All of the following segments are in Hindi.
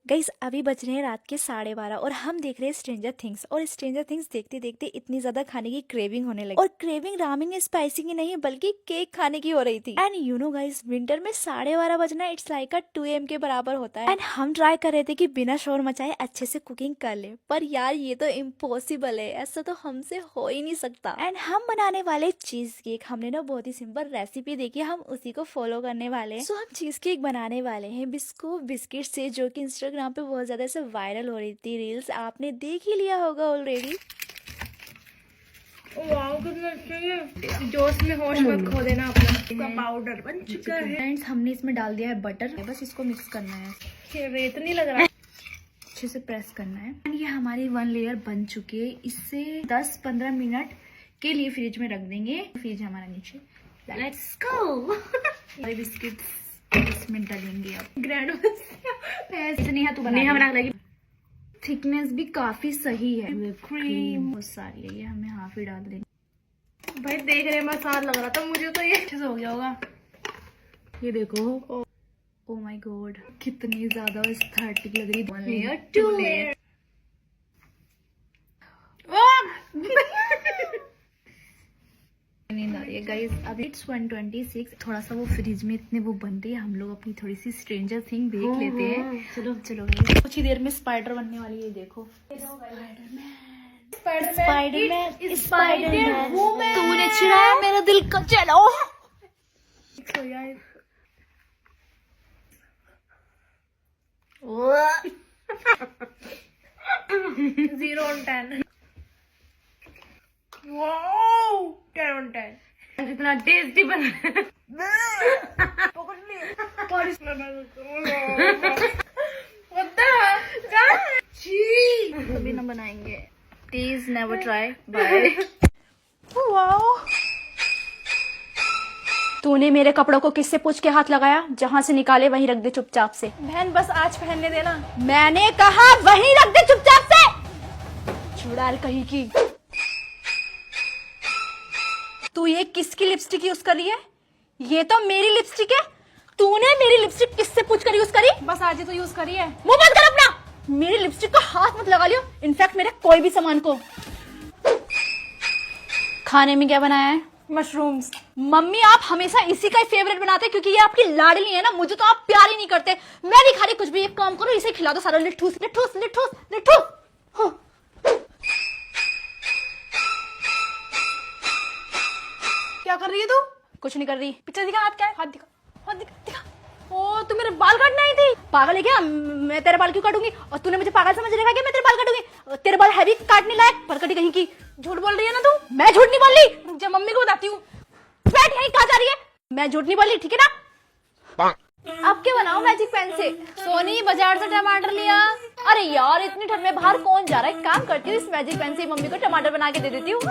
गाइस अभी बज रहे हैं रात के 12:30 और हम देख रहे हैं स्ट्रेंजर थिंग्स। और स्ट्रेंजर थिंग्स देखते देखते इतनी ज्यादा खाने की क्रेविंग होने लगी। और क्रेविंग रामेन स्पाइसी की नहीं बल्कि केक खाने की हो रही थी। And you know guys, winter में 12:30 बजना इट्स लाइक अ 2 AM के बराबर होता है। एंड हम ट्राई कर रहे थे कि बिना शोर मचाए अच्छे से कुकिंग कर ले, पर यार ये तो इम्पॉसिबल है, ऐसा तो हमसे हो ही नहीं सकता। एंड हम बनाने वाले चीज केक। हमने ना बहुत ही सिंपल रेसिपी देखी, हम उसी को फॉलो करने वाले हैं। सो हम चीज केक बनाने वाले हैं बिस्किट से, जो कि इंस्टाग्राम पे बहुत ज्यादा से वायरल हो रही थी रील्स। आपने देख ही लिया होगा ऑलरेडी। वाओ कितना अच्छा है। जोश में होश मत खो देना अपना। इसका पाउडर बन चुका है। फ्रेंड्स हमने इसमें डाल दिया है बटर, बस इसको मिक्स करना है, ये रेत नहीं लग रहा। अच्छे से प्रेस करना है। एंड ये हमारी 1 लेयर बन चुकी है। इससे 10-15 मिनट के लिए फ्रिज में रख देंगे। फ्रिज हमारा नीचे। Let's go. हमारे बिस्किट इसमें डालेंगे अब। ग्रैंड ऐसे नहीं है तो नहीं हमें लगी। थिकनेस भी काफी सही है। क्रीम बहुत सारी है, ये हमें हाफ ही डाल देंगे। भाई देख रहे मसाला लग रहा था मुझे तो ये अच्छे से हो गया होगा। ये देखो, ओ माय गॉड कितनी ज्यादा एस्थेटिक लग रही है। 1 लेयर 2 लेयर। नींद आ रही है गाइस। अभी इट्स 1:26। थोड़ा सा वो फ्रिज में इतने वो बन रही है, हम लोग अपनी थोड़ी सी स्ट्रेंजर थिंग देख लेते हैं। चलो चलो गाइस, कुछ ही देर में स्पाइडर बनने वाली है। देखो स्पाइडरमैन तूने चिढ़ाया मेरा दिल का। चलो तो यार 0 on 10। Wow 10 on 10। इतना टेस्टी बना। पकड़ लिया। और इसमें कभी ना बनाएंगे। Please never try. Bye. Wow तूने मेरे कपड़ों को किससे पूछ के हाथ लगाया? जहाँ से निकाले वहीं रख दे चुपचाप से। बहन बस आज पहनने देना। मैंने कहा वहीं रख दे चुपचाप से। चुड़ैल कहीं की। तू ये किसकी लिपस्टिक यूज कर रही है? ये तो मेरी लिपस्टिक है। तूने मेरी लिपस्टिक किससे पूछ कर यूज करी? बस आज ही तो यूज करी है। मुंह बंद कर अपना। मेरी लिपस्टिक को हाथ मत लगा लियो, इनफैक्ट मेरे कोई भी सामान को। खाने में क्या बनाया है? मशरूम्स। मम्मी आप हमेशा इसी का ही फेवरेट बनाते हैं क्योंकि ये आपकी लाडली है ना। मुझे तो आप प्यार ही नहीं करते। मैं नहीं खा रही कुछ भी। एक काम करो, इसे खिला दो सारा। लिठूस लिठूस लिठूस लिठूस। हाँ। क्या कर रही है तू? कुछ नहीं कर रही। पीछे दिखा। हाथ क्या है? हाथ दिखा। हाथ दिखा दिखा। ओ तू मेरे बाल काटने आई थी। पागल है क्या? मैं तेरे बाल क्यों काटूंगी? और तूने मुझे पागल समझ रखा क्या मैं तेरे बाल काटूंगी? तेरे बाल है भी काटने लायक, परकटी कहीं की। झूठ बोल रही है ना तू? मैं झूठ नहीं बोल रही। रुक जा मम्मी को बताती हूँ। बैठ यहीं। कहाँ जा रही है? मैं झूठ नहीं बोल रही, ठीक है ना? अब क्या बनाओ मैजिक पेन से? सोनी बाजार से टमाटर लिया। अरे यार इतनी ठंड में बाहर कौन जा रहा है? काम करती हूँ, इस मैजिक पेन से मम्मी को टमाटर बना के दे देती हूँ।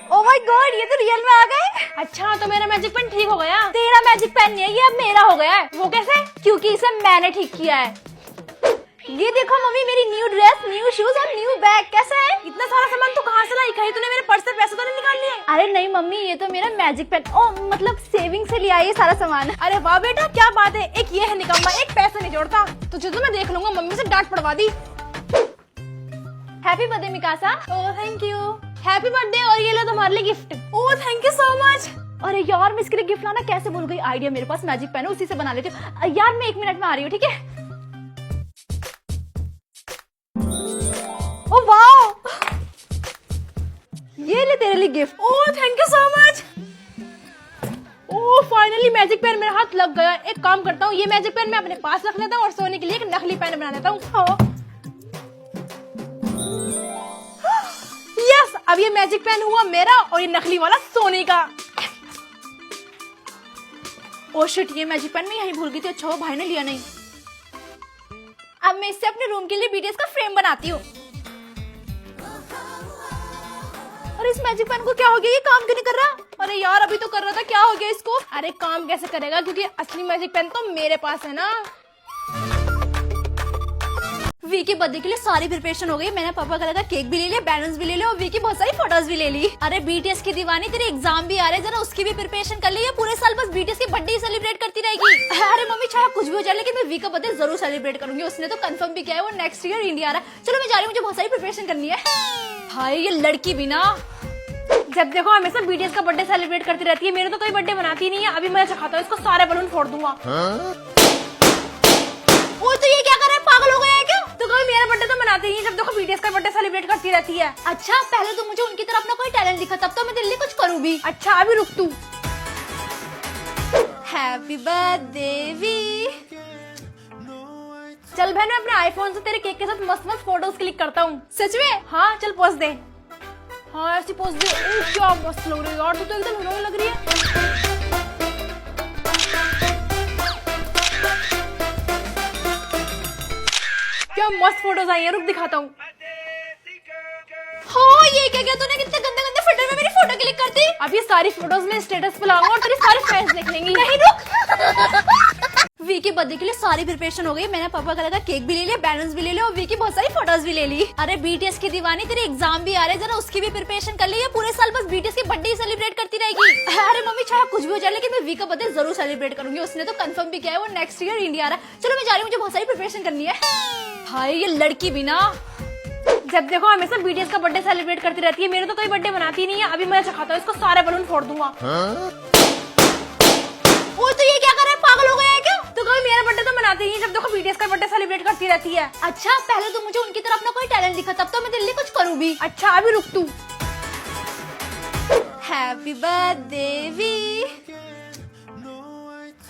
ओह माय गॉड, ये तो रियल में आ गए। अच्छा तो मेरा मैजिक पेन ठीक हो गया। तेरा मैजिक पेन नहीं है, ये अब मेरा हो गया है। वो कैसे? क्योंकि इसे मैंने ठीक किया है। ये देखो मम्मी, मेरी न्यू ड्रेस, न्यू शूज और न्यू बैग। कैसा है? इतना सारा सामान तू कहाँ से लाई? कहीं तूने मेरे पर्स से पैसे तो नहीं निकाल लिए? अरे नहीं मम्मी, ये तो मेरा मैजिक पेन, ओ मतलब सेविंग से लिया ये सारा सामान। अरे वाह बेटा क्या बात है। एक ये है निकम्मा, एक पैसे नहीं जोड़ता। तुझे तो मैं देख लूंगा। मम्मी से डांट पड़वा दी। Happy birthday Mikasa. Oh thank you. Happy birthday. और ये लो तुम्हारे लिए gift. Oh thank you so much. अरे यार मैं इसके लिए गिफ्ट लाना कैसे भूल गई। आइडिया मेरे पास मैजिक पेन है, उसी से बना लेती हूँ। यार मैं 1 मिनट में आ रही हूँ, ठीक है? ओ वाओ, ये ले तेरे लिए gift. Oh thank you so much. Oh finally magic pen मेरे हाथ लग गया। एक काम करता हूँ, ये मैजिक पेन मैं अपने पास रख लेता हूँ और सोनी के लिए एक नकली पेन बना लेता हूँ। यस, अब ये मैजिक पेन हुआ मेरा और ये नकली वाला सोनी का। ओह शिट, ये मैजिक पेन मैं यहीं भूल गई थी। अच्छा वो भाई ने लिया नहीं। अब मैं इससे अपने रूम के लिए बीटीएस का फ्रेम बनाती हूँ। और इस मैजिक पेन को क्या हो गया? ये काम क्यों नहीं कर रहा? अरे यार अभी तो कर रहा था, क्या हो गया इसको? अरे काम कैसे करेगा, क्योंकि असली मैजिक पेन तो मेरे पास है ना। वी के बर्थडे के लिए सारी प्रिपरेशन हो गई। मैंने पापा का लगा केक भी ले लिया, बैलून्स भी ले लिया और वी की बहुत सारी फोटोज भी ले ली। अरे बीटीएस की दीवानी, तेरे एग्जाम भी आ रहे हैं, जरा उसकी भी प्रिपरेशन कर ली। ये पूरे साल बस बीटीएस की बर्थडे सेलिब्रेट करती रहेगी। अरे मम्मी चाहे कुछ भी हो जाए, लेकिन मैं वी का बर्थडे जरूर सेलिब्रेट करूंगी। उसने तो कंफर्म भी किया है वो नेक्स्ट ईयर इंडिया आ रहा है। चलो मैं जा रही हूँ, मुझे बहुत सारी प्रिपरेशन करनी है। भाई ये लड़की भी ना, जब देखो हमेशा बीटीएस का बर्थडे सेलिब्रेट करती रहती है। मेरे तो कोई बर्थडे मनाती नहीं है। अभी मैं चखाता हूँ इसको, सारे बलून फोड़ दूंगा। वो तो ये क्या कर रहा है, पागल हो गया है क्या? तो कभी मेरा बर्थडे तो मनाती नहीं है, जब देखो बीटीएस का बर्थडे सेलिब्रेट करती रहती है। अच्छा पहले तो मुझे उनकी तरफ अपना कोई टैलेंट दिखा, तब तो मैं तेरे लिए कुछ करूँ भी। अच्छा अभी रुक तू। हैप्पी बर्थडे वी। चल बहन, मैं अपने आईफोन से तेरे केक के साथ मस्त मस्त फोटोज क्लिक करता हूँ। सच में? हाँ चल पोज दे। हाँ ऐसी पोज दे। क्या मस्त लग रही है यार, तू तो एकदम हीरोइन लग रही है। क्या मस्त फोटोज आई है, रुक दिखाता हूँ। हाँ ये क्या किया तूने, कितने गंदे गंदे फिल्टर में मेरी फोटो क्लिक कर दी। अब ये सारी फोटोज में स्टेटस पे लाऊंगा और तेरी सारी फैंस देख लेंगी। नहीं रुक। वी के बर्थडे के लिए सारी प्रिपरेशन हो गई। मैंने पापा का लगा केक भी ले लिया, बैलून्स भी ले लिया और वी की बहुत सारी फोटोज भी ले ली। अरे बीटीएस की दीवानी, तेरे एग्जाम भी आ रहे हैं, जरा उसकी भी प्रिपरेशन कर ली। ये पूरे साल बस बीटीएस की बर्थडे सेलिब्रेट करती रहेगी। अरे मम्मी चाहे कुछ भी हो जाए, लेकिन मैं वी का बर्थडे जरूर सेलिब्रेट करूंगी। उसने तो कंफर्म भी किया है वो नेक्स्ट ईयर इंडिया आ रहा है। चलो मैं जा रही हूँ, मुझे बहुत सारी प्रिपरेशन करनी है। भाई ये लड़की भी ना, जब देखो हमेशा बीटीएस का बर्थडे सेलिब्रेट करती रहती है। मेरे तो कोई बर्थडे मनाती नहीं है। अभी मैं चखाता हूँ इसको, सारे बलून फोड़ दूंगा। वो तो ये क्या कर रहा है, पागल हो गया है क्या? तो कभी मेरा बर्थडे तो मनाती नहीं है, जब देखो बीटीएस का बर्थडे सेलिब्रेट करती रहती है। अच्छा पहले तो मुझे उनकी तरफ अपना कोई टैलेंट दिखा, तब तो मैं तेरे लिए कुछ करूँ भी। अच्छा अभी रुक तू। हैप्पी बर्थडे वी।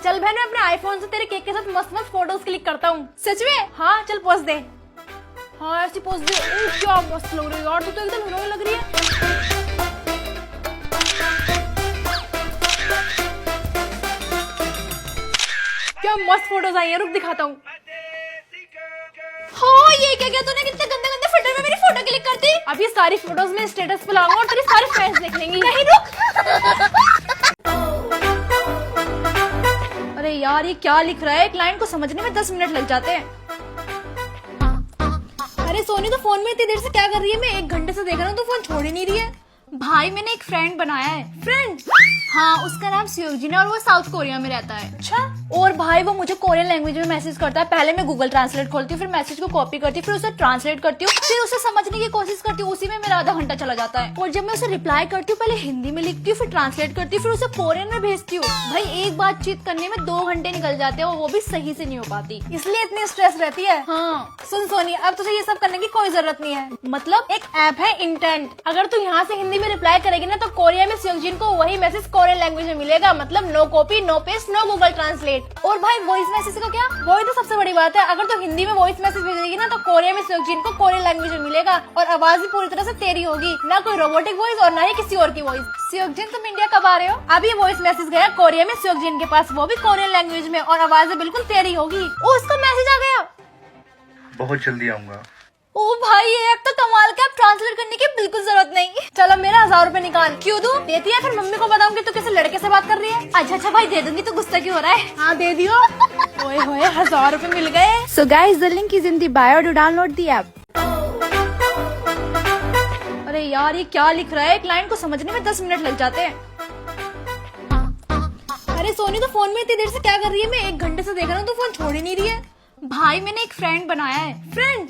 चल बहन, मैं अपने आईफोन से तेरे केक के साथ मस्त मस्त फोटोज क्लिक करता हूँ। सच में? हाँ चल पोज दे। हाँ ऐसी पोज दे। क्या मस्त लग रही है यार, तू तो एकदम हीरोइन लग रही है। क्या मस्त फोटोज आई है, रुक दिखाता हूँ। हाँ ये क्या किया तूने, कितने गंदे गंदे फिल्टर में मेरी फोटो क्लिक कर दी। अब ये सारी फोटोज में स्टेटस पे लाऊंगा और तेरी सारी फैंस देख लेंगी। नहीं रुक। अरे यार ये क्या लिख रहा है, एक लाइन को समझने में 10 मिनट लग जाते हैं। अरे सोनी तो फोन में इतनी देर से क्या कर रही है? मैं 1 घंटे से देख रहा हूँ, तो फोन छोड़ ही नहीं रही है। भाई मैंने एक फ्रेंड बनाया है। फ्रेंड? हाँ उसका नाम सुयोजिन है और वो साउथ कोरिया में रहता है। अच्छा। और भाई वो मुझे कोरियन लैंग्वेज में मैसेज करता है। पहले मैं गूगल ट्रांसलेट खोलती हूँ, फिर मैसेज को कॉपी करती हूँ, फिर उसे ट्रांसलेट करती हूँ, फिर उसे समझने की कोशिश करती हूँ, उसी में मेरा आधा घंटा चला जाता है। और जब मैं उसे रिप्लाई करती हूँ, पहले हिंदी में लिखती हूँ, फिर ट्रांसलेट करती हूँ, फिर उसे कोरियन में भेजती हूँ। भाई एक बातचीत करने में 2 घंटे निकल जाते हैं और वो भी सही से नहीं हो पाती, इसलिए इतनी स्ट्रेस रहती है। हाँ सुन सोनी, अब तुझे ये सब करने की कोई जरूरत नहीं है। मतलब एक ऐप है इंटेंट। अगर तू यहाँ से हिंदी में रिप्लाई करेगी ना, तो कोरिया में सुयोजिन को वही मैसेज कोरियन लैंग्वेज में मिलेगा। मतलब no copy, no paste, no Google translate. और भाई वॉइस मैसेज का क्या? वही तो सबसे बड़ी बात है। अगर तू हिंदी में वॉइस मैसेज भेजेगी ना, तो कोरिया में सुयोजिन को कोरियन लैंग्वेज में मिलेगा और आवाज भी पूरी तरह से तेरी होगी, ना कोई रोबोटिक वॉइस और ना ही किसी और की वॉइस। सुयोजिन तुम इंडिया कब आ रहे हो? अब ये वॉइस मैसेज गया कोरिया में सुयोजिन के पास, वो भी कोरियन लैंग्वेज में, और आवाज बिल्कुल तेरी होगी। ओ उसका मैसेज आ गया। बहुत जल्दी आऊंगा। ओ भाई ये ऐप तो कमाल का, ट्रांसलेट करने की बिल्कुल जरूरत नहीं। चलो मेरा 1000 रुपए निकाल। क्यों दूं? देती है, फिर मम्मी को बताऊंगी तू किसी लड़के से बात कर रही है। अच्छा भाई दे दूंगी, तो गुस्सा क्यों हो रहा है? हाँ दे दियो। ओए होए 1000 रुपए मिल गए। So guys, the link is in the bio to download the app. अरे यार ये क्या लिख रहा है, एक लाइन को समझने में 10 मिनट लग जाते हैं। अरे सोनी तो फोन में इतनी देर से क्या कर रही है? मैं 1 घंटे से देख रहा हूँ, तो फोन छोड़ ही नहीं रही है। भाई मैंने एक फ्रेंड बनाया है। फ्रेंड?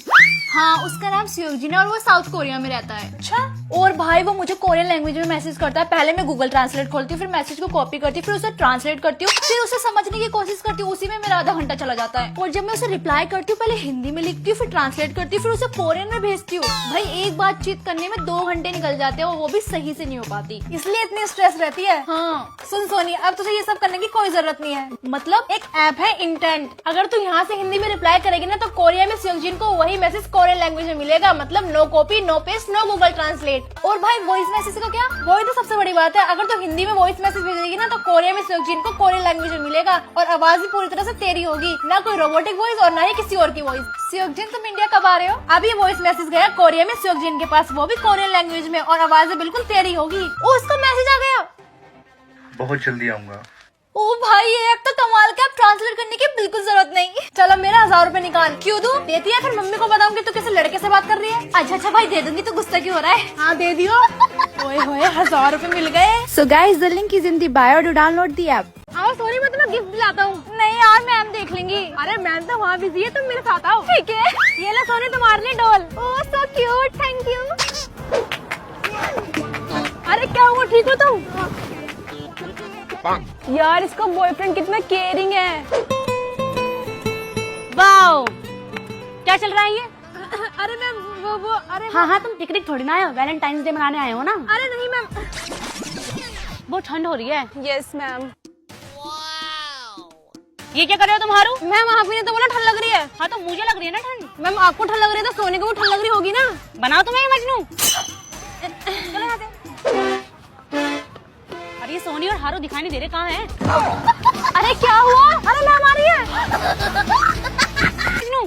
हाँ उसका नाम सुयोजिन है और वो साउथ कोरिया में रहता है। अच्छा। और भाई वो मुझे कोरियन लैंग्वेज में मैसेज करता है। पहले मैं गूगल ट्रांसलेट खोलती हूँ, फिर मैसेज को कॉपी करती हूँ, फिर उसे ट्रांसलेट करती हूँ, फिर उसे समझने की कोशिश करती हूँ, उसी में मेरा आधा घंटा चला जाता है। और जब मैं उसे रिप्लाई करती हूँ, पहले हिंदी में लिखती हूँ, फिर ट्रांसलेट करती हूँ, फिर उसे कोरियन में भेजती हूँ। भाई एक बातचीत करने में 2 घंटे निकल जाते हैं और वो भी सही से नहीं हो पाती, इसलिए इतनी स्ट्रेस रहती है। हाँ सुन सोनी, अब तुझे ये सब करने की कोई जरूरत नहीं है। मतलब एक ऐप है इंटेंट। अगर तू यहाँ से हिंदी में रिप्लाई करेगी ना, तो कोरिया में सुयोजिन को वही मैसेज कोरियन लैंग्वेज में मिलेगा। मतलब no copy, no paste, no Google translate. और भाई वॉइस मैसेज का क्या? वही तो सबसे बड़ी बात है। अगर तू हिंदी में वॉइस मैसेज भेजेगी ना, तो कोरिया में सुयोजिन को कोरियन लैंग्वेज में मिलेगा और आवाज भी पूरी तरह से तेरी होगी, ना कोई रोबोटिक वॉइस और ना ही किसी और की वॉइस। सुयोजिन तुम इंडिया कब आ रहे हो? अब ये वॉइस मैसेज गया कोरिया में सुयोजिन के पास, वो भी कोरियन लैंग्वेज में, और आवाज बिल्कुल तेरी होगी। ओ उसका मैसेज आ गया। बहुत जल्दी आऊंगा। ओ भाई ये एक तो कमाल का, ट्रांसलेट करने की बिल्कुल जरूरत नहीं। चलो मेरा 1000 रुपए निकाल। क्यों दूं? देती है, फिर मम्मी को बताऊंगी तू किसी लड़के से बात कर रही है। अच्छा भाई दे दूंगी, तो गुस्सा क्यों हो रहा है? हाँ दे दियो। ओए होए 1000 रुपए मिल गए। So guys the link is in the bio to download the app. आओ सोनी, मैं तुम्हें गिफ्ट दिलाता हूँ। नहीं यार मैम देख लेंगी। अरे मैम तो वहाँ बिजी है, तुम मेरे साथ आओ। ठीक है। ये लो सोनी तुम्हारे लिए doll. Oh so cute, thank you. अरे क्या हुआ, ठीक हो तुम? यार इसका बॉयफ्रेंड कितना केयरिंग है। वाओ, क्या चल रहा है ये? अरे मैम वो अरे हाँ तुम पिकनिक थोड़ी ना आए हो, वैलेंटाइंस डे मनाने आए हो ना। अरे नहीं मैम। बहुत ठंड हो रही है। Yes ma'am. ये क्या कर रहे हो तुम हारू? मैम आप ही ने तो बोला ठंड लग रही है। हाँ तो मुझे लग रही है ना ठंड। मैम आपको ठंड लग रही है तो सोने को भी ठंड लग रही होगी ना। बनाओ तुम्हें ये मजनू। चलो यहाँ से। अरे ये सोनी और हारू दिखाई नहीं दे रहे, कहाँ हैं? अरे क्या हुआ? अरे मैम आ रही है। मजनू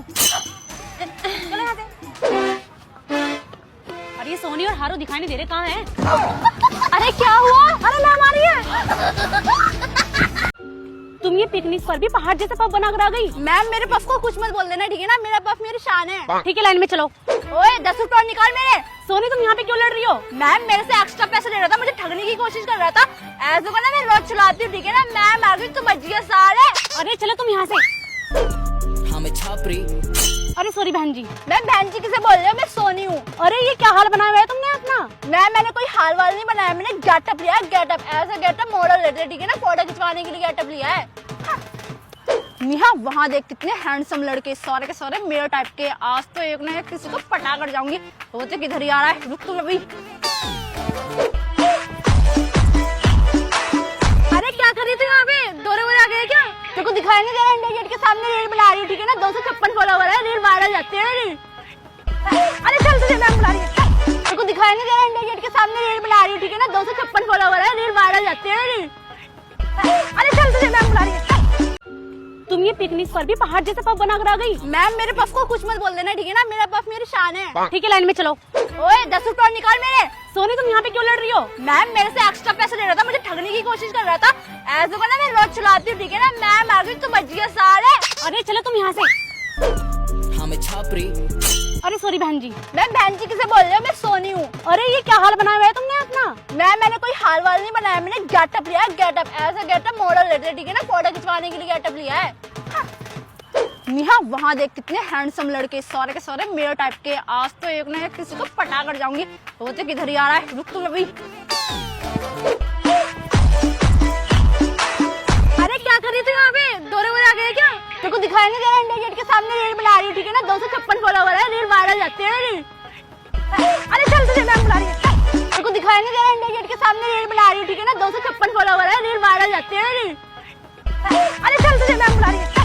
चलो यहाँ से। अरे ये सोनी और हारू दिखाई नहीं दे रहे, कहाँ हैं? अरे क्या हुआ? अरे मैम आ रही है। तुम ये पिकनिक पर भी पहाड़ जैसा पफ बना कर आ गई। मैम मेरे पफ को कुछ मत बोल देना, ठीक है ना? मेरा पफ मेरी शान है। ठीक है, लाइन में चलो। ओए 10 रुपए निकाल मेरे। सोनी तुम यहाँ पे क्यों लड़ रही हो? मैम मेरे से एक्स्ट्रा पैसे ले रहा था, मुझे ठगने की कोशिश कर रहा था। ऐसे को ना मैं रोज चलाती हूँ, ठीक है ना? मैम आ गई तो बच गया साले। अरे चलो तुम यहाँ से। अरे सॉरी बहन जी। मैम बहन जी किसे बोल रहे हो? मैं सोनी हूँ। अरे ये क्या हाल बनाया हुआ है तुमने अपना? मैम मैंने कोई हाल वाल नहीं बनाया, मैंने गेटअप लिया है। गेटअप ऐसा गेटअप मॉडल लेते हैं, ठीक है ना? फोटो खिंचवाने के लिए गेटअप लिया है। यहाँ वहाँ देख कितने हैंडसम लड़के, सारे के सारे मेरे टाइप के। आज तो एक ना एक किसी को पटा कर जाऊंगी। वो तो किधर ही आ रहा है, रुक तुम अभी। अरे क्या कर रही थी यहाँ पे? दौरे वोरे आ गए क्या? तेरे को दिखाई नहीं दे रहा? इंडिया गेट के सामने रील बना रही है, ठीक है ना? 256 फॉलोवर है, रील वायरल जाते हैं रील। अरे चल तुझे मैम बुला रही है। तेरे को दिखाई नहीं दे रहा? इंडिया गेट के सामने रील बना रही है, ठीक है ना? 256 फॉलोवर है, रील वायरल जाते हैं रील। अरे चल तुझे मैम बुला रही है। तुम ये पिकनिक पर भी पहाड़ जैसा पफ बना कर आ गई। मैम मेरे पफ को कुछ मत बोल देना, ठीक है ना? मेरा पफ मेरी शान है। ठीक है, लाइन में चलो। ओए 10 रुपए निकाल मेरे। सोनी तुम यहाँ पे क्यों लड़ रही हो? मैम मेरे से एक्स्ट्रा पैसे ले रहा था, मुझे ठगने की कोशिश कर रहा था। ऐसे को ना मैं रोज चलाती हूँ, ठीक है ना? मैम आ गई तो बच गया साले। अरे चलो तुम यहाँ से। अरे सॉरी बहन जी। मैम बहन जी किसे बोल रहे हो? मैं सोनी हूँ। अरे ये क्या हाल बनाया हुआ है तुमने अपना? मैम मैंने कोई हाल वाल नहीं बनाया, मैंने गेटअप लिया है। गेटअप ऐसा गेटअप मॉडल लेते हैं, ठीक है ना? फोटो खिंचवाने के लिए गेटअप लिया है। यहाँ वहाँ देख कितने हैंडसम लड़के, सारे के सारे मेरे टाइप के। आज तो एक ना एक किसी को पटा कर जाऊंगी। वो तो किधर ही आ रहा है, रुक तुम अभी। अरे क्या कर रही थी यहाँ पे? दौरे वोरे आ गए क्या? तेरे को दिखाई नहीं दे रहा? इंडिया गेट के सामने रील बना रही है, ठीक है ना? 256 फॉलोवर है, रील वायरल जाते हैं रील। अरे चल तुझे मैम बुला रही है। तेरे को दिखाई नहीं दे रहा? इंडिया गेट के सामने रील बना रही है, ठीक है ना? 256 फॉलोवर है, रील वायरल जाते हैं रील। अरे चल तुझे मैम बुला रही है।